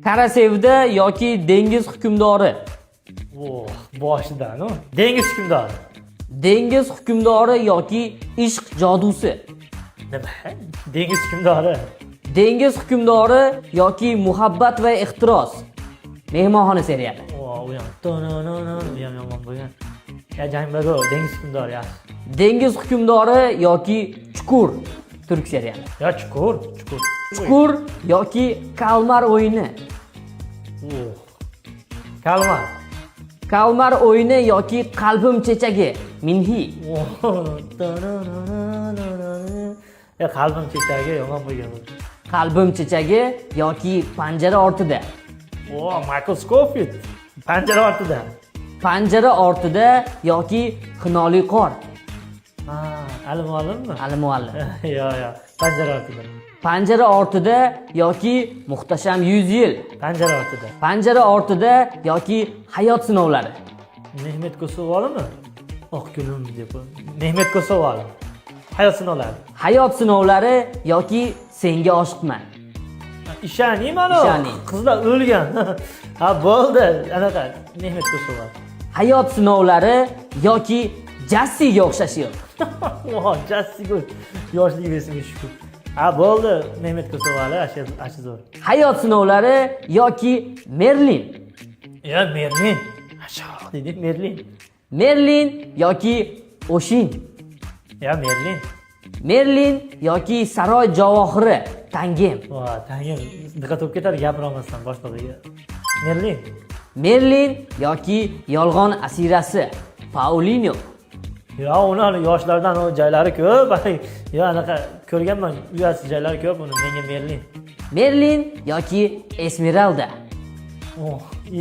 Karasevda yoki dengiz hukmdori. Boshidan, dengiz hukmdori. Dengiz hukmdori yoki ishq jodusi. Nima? Dengiz hukmdori. Dengiz hukmdori yoki muhabbat va ehtiros. Mehmonxona seriali. U ham yomon bo'lgan. Ya jangbago dengiz hukmdori yaxshi. Dengiz hukmdori yoki chuqur turk seriali. Ya chuqur. Chuqur yoki kalmar o'yini. Kalmar. Kalmar o'yini yoki qalbim chechagi. Minhi. Ya qalbim chechagi yomon bo'lgan. Qalbim chechagi yoki panjara ortida. Michael Scofield. Panjara ortida. Panjara ortida yoki xinoli qor. Ali muallimmi? Ali muallim. Yo, panjara ortida. Panjara ortida yoki muhtasham 100 yil. Panjara ortida. Panjara ortida yoki hayot sinovlari. Mehmet Kosovolimi? Oqgulim deb. Mehmet Kosovoli. Hayot sinovlari. Hayot sinovlari yoki senga oshiqman. Ishoning mana. Qizlar o'lgan. Ha bo'ldi. Anaqa Mehmet Kosovoli. Hayot sinovlari yoki Jassiga o'xshashi yo'q. Jassiga yoshlik esimga shukur. Ha bo'ldi. Mehmet Kosovoli ashi zo'r. Hayot sinovlari yoki Merlin. Ya Merlin. Ashoq dedi Merlin. Merlin yoki Oshin. Ya Merlin. Merlin yoki saroy javohiri Tangem. Tangem diqqat olib ketadi gapira olmasdan boshlig'iga. Merlin. Merlin yoki yolg'on asirasi Paulino. Ya ular yoshlardan o joylari ko'p. Ya anaqa ko'rganman, uyasi joylari ko'p uni. Menga Merlin. Merlin yoki Esmeralda.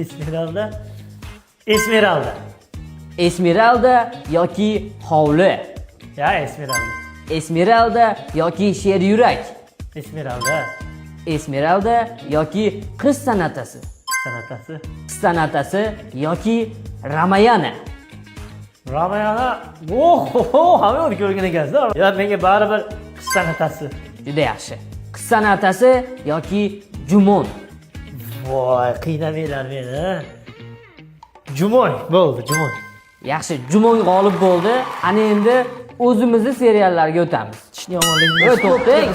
Esmeralda. Esmeralda. Esmeralda yoki hovli. Ya Esmeralda. Esmeralda yoki sher yurak. Esmeralda. Esmeralda yoki qiz san'atasi. San'atasi. Qiz san'atasi yoki Ramayana. Ramayana. Hamma uni ko'rgan ekansiz. Ya menga baribir qiz san'atasi. Juda yaxshi. Qiz san'atasi yoki Jumon. Voy, qiynamanglar meni. Jumon bo'ldi, Jumon. Yaxshi, Jumon g'olib bo'ldi. Ana endi o'zimizni seriallarga o'tamiz. Yomonlikni to'xtang.